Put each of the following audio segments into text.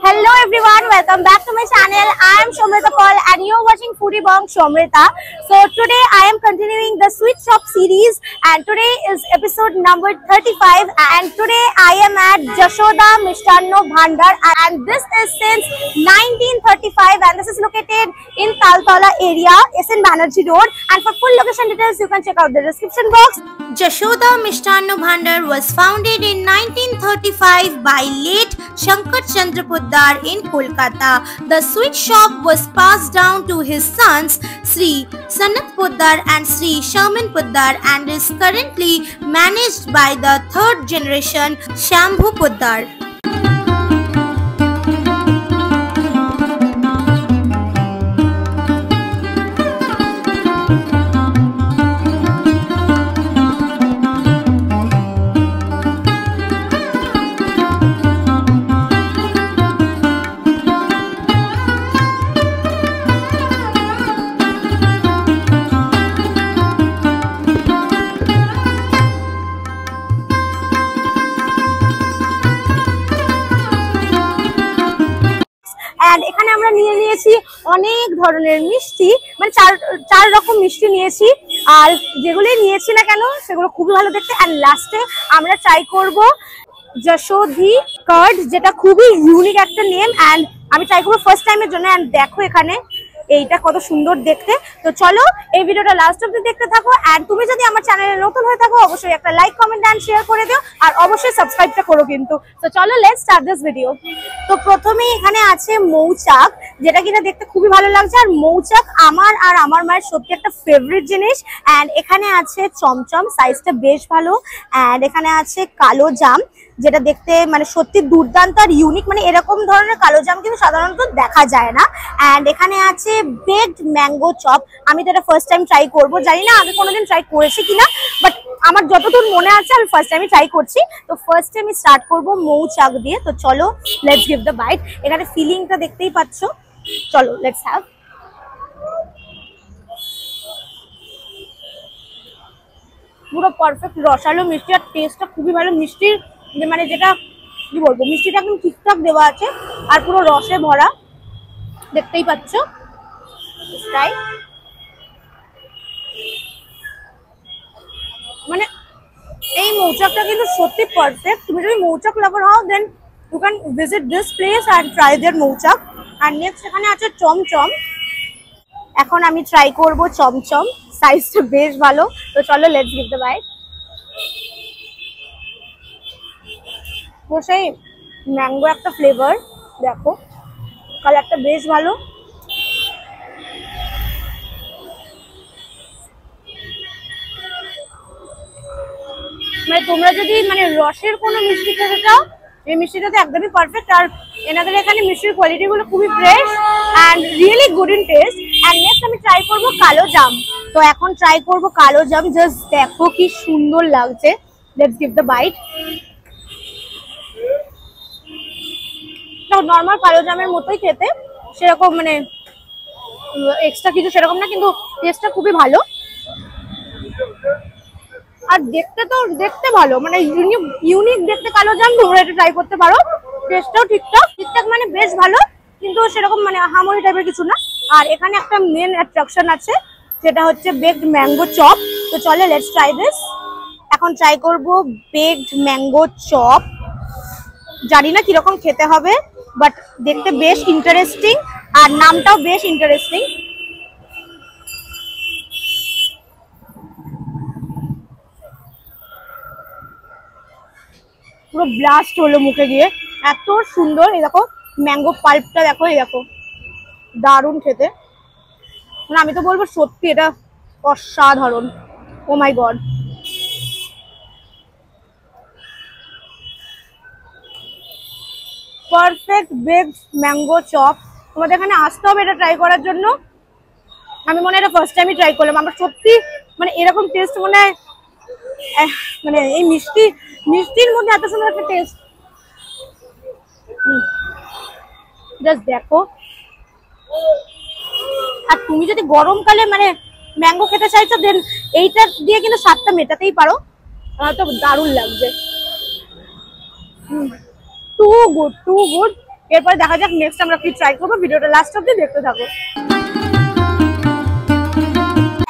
Hello everyone, welcome back to my channel. I am Somrita Paul and you're watching Foodie Bong Somrita. So today I am continuing the Sweet Shop series and today is episode number 35 and today I am at Jashoda Mishtanno Bhandar and this is since 1935 and this is located in Taltala area, SN Banerjee Road, and for full location details you can check out the description box. Jashoda Mishtanno Bhandar was founded in 1935 by late Shankar Chandra Poddar in Kolkata. The sweet shop was passed down to his sons Sri Sanat Poddar and Sri Shaman Poddar and is currently managed by the third generation Shambhu Poddar. And এখানে আমরা নিয়ে নিয়েছি অনেক ধরনের মিষ্টি, মানে চার রকম মিষ্টি নিয়েছি আর যেগুলো নিয়েছি না কেন সেগুলো খুবই ভালো দেখতে। এন্ড লাস্টে আমরা ট্রাই করব যশোধি কার্ড, যেটা খুবই ইউনিক একটা নেম এন্ড আমি ট্রাই করবো ফার্স্ট টাইমের জন্য। এন্ড দেখো এখানে এইটা কত সুন্দর দেখতে। তো চলো এই ভিডিওটা লাস্ট অবধি দেখতে থাকো এন্ড তুমি যদি আমার চ্যানেলে নতুন হয়ে থাকো অবশ্যই একটা লাইক কমেন্ট এন্ড শেয়ার করে দিও আর অবশ্যই সাবস্ক্রাইবটা করো কিন্তু। তো চলো লেটস স্টার্ট দিস ভিডিও। তো প্রথমেই এখানে আছে মৌচাক, যেটা কিনা দেখতে খুবই ভালো লাগছে আর মৌচাক আমার আর আমার মায়ের সত্যি একটা ফেভারিট জিনিস। এন্ড এখানে আছে চমচম, সাইজটা বেশ ভালো। এন্ড এখানে আছে কালো জাম, যেটা দেখতে মানে সত্যি দুর্দান্ত আর ইউনিক, মানে এরকম ধরনের কালো জাম কিন্তু সাধারণত দেখা যায় না। এন্ড এখানে আছে বেকড ম্যাঙ্গো চপ, আমি তো এটা ফার্স্ট টাইম ট্রাই করবো, জানি না আগে কোনোদিন ট্রাই করেছি কিনা, বাট আমার যতদূর মনে আছে আমি ফার্স্ট টাইমে ট্রাই করছি। তো ফার্স্ট টাইম স্টার্ট করবো মৌচাক দিয়ে। তো চলো লেটস গিভ দ্য বাইট। এখানে ফিলিংটা দেখতেই পাচ্ছ, চলো লেটস হ্যাভ। পুরো পারফেক্ট রসালো মিষ্টি আর টেস্টটা খুবই ভালো। মিষ্টির মানে যেটা কি বলবো, মিষ্টিটা একদম ঠিকঠাক দেওয়া আছে আর পুরো রসে ভরা, দেখতেই পাচ্ছ। মানে এই মৌচাকটা কিন্তু সত্যি পারফেক্ট। তুমি যদি মৌচাক লাভার হও then you can visit this place and try their Mouchak. আর নেক্সট এখানে আছে চমচম, এখন আমি ট্রাই করব চমচম, সাইজটা বেশ ভালো। তো চলো লেটস গিভ দ্য বাইট। সেই ম্যাঙ্গো একটা ফ্লেভার, দেখো কালারটা বেশ ভালো। মানে তোমরা যদি মানে রসের কোনো মিষ্টি খেতে চাও এই মিষ্টিটা তো একদমই পারফেক্ট। আর এনাদের এখানে মিষ্টির কোয়ালিটি গুলো খুবই fresh and really good in test. And next আমি ট্রাই করবো কালো জাম। তো এখন ট্রাই করবো কালো জাম, জাস্ট দেখো কি সুন্দর লাগছে। Let's give the bite. Normal কালো জামের মতোই খেতে, সেরকম মানে এক্সট্রা কিছু সেরকম না, কিন্তু টেস্টটা খুবই ভালো আর দেখতে ভালো, মানে ইউনিক দেখতে কালো জাম। তোমরা এটা ট্রাই করতে পারো, টেস্টটাও ঠিকঠাক মানে বেশ ভালো, কিন্তু সেরকম মানে আহামরি টাইপের কিছু না। আর এখানে একটা মেন অ্যাট্রাকশন আছে, সেটা হচ্ছে বেকড ম্যাঙ্গো চপ। তো চলে লেটস ট্রাই দিস। এখন ট্রাই করব বেকড ম্যাঙ্গো চপ, জানি না কিরকম খেতে হবে বাট দেখতে বেশ ইন্টারেস্টিং আর নামটাও বেশ ইন্টারেস্টিং। পুরো ব্লাস্ট হলো মুখে গিয়ে, এত সুন্দর। এই দেখো ম্যাঙ্গো পাল্পটা দেখো, এই দেখো দারুণ খেতে। মানে আমি তো বলবো সত্যি এটা অসাধারণ। Oh my god, perfect baked mango chop. তোমাদের এখানে আসতে হবে এটা ট্রাই করার জন্য। আমি মনে হয় এটা ফার্স্ট টাইমই ট্রাই করলাম। আমার সত্যি মানে এরকম টেস্ট মনে হয়, মানে এই মিষ্টির মধ্যে এত সুন্দর একটা টেস্ট, জাস্ট দেখো। আর তুমি যদি গরমকালে মানে ম্যাঙ্গো খেতে চাইছো দেন এইটা দিয়ে কিন্তু স্বাদটা মেটাতেই পারো। আমার তো দারুণ লাগছে, টু গুড। এরপর দেখা যাক নেক্সট আমরা কি ট্রাই করবো, ভিডিওটা লাস্ট অবধি দেখতে থাকো।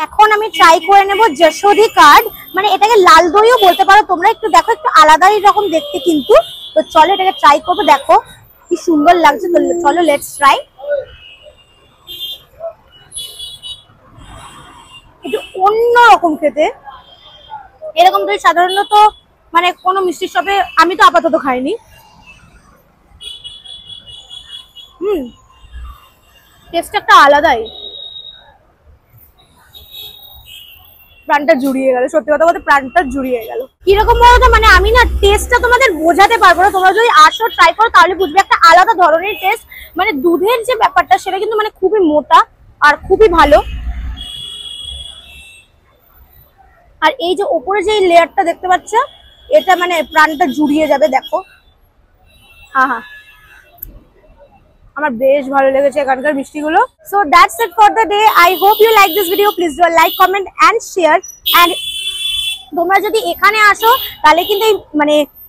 এখন আমি ট্রাই করে নেব যশোদী কার্ড, মানে এটাকে লাল দইও বলতে পারো তোমরা। একটু দেখো, একটু আলাদাই রকম দেখতে কিন্তু। তো চলো এটাকে ট্রাই করবো, দেখো কি সুন্দর লাগছে। তো চলো লেটস ট্রাই। একটু অন্যরকম খেতে, এরকম দই সাধারণত মানে কোনো মিষ্টির শপে আমি তো আপাতত খাইনি। টেস্ট একটা আলাদাই, প্রাণটা জুড়িয়ে গেল, সত্যি কথা বলতে প্রাণটা জুড়িয়ে গেল। কিরকম বলতো, মানে আমি না টেস্টটা তোমাদের বোঝাতে পারবো না, তোমরা যদি আসো ট্রাই করো তাহলে বুঝবে। একটা আলাদা ধরনের টেস্ট, মানে দুধের যে ব্যাপারটা সেটা কিন্তু মানে খুবই মোটা আর খুবই ভালো। আর এই যে ওপরে যে লেয়ারটা দেখতে পাচ্ছ, এটা মানে প্রাণটা জুড়িয়ে যাবে, দেখো। হ্যাঁ, আমার বেশ ভালো লেগেছে এখানকার মিষ্টিগুলো। So that's it for the day. I hope you like this video. Please do like, comment and share. And তোমরা যদি এখানে আসো তাহলে কিন্তু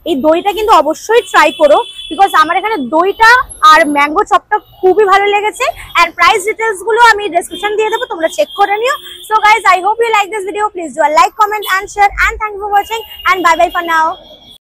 এই দইটা কিন্তু অবশ্যই ট্রাই করো, বিকজ আমার এখানে দইটা আর ম্যাঙ্গো চপটা খুবই ভালো লেগেছে। এন্ড প্রাইস ডিটেলস গুলো আমি ডেসক্রিপশন দিয়ে দেবো, তোমরা চেক করে নিও। So guys, I hope you like this video. Please do like, comment and share. And thank you for watching. And bye bye for now.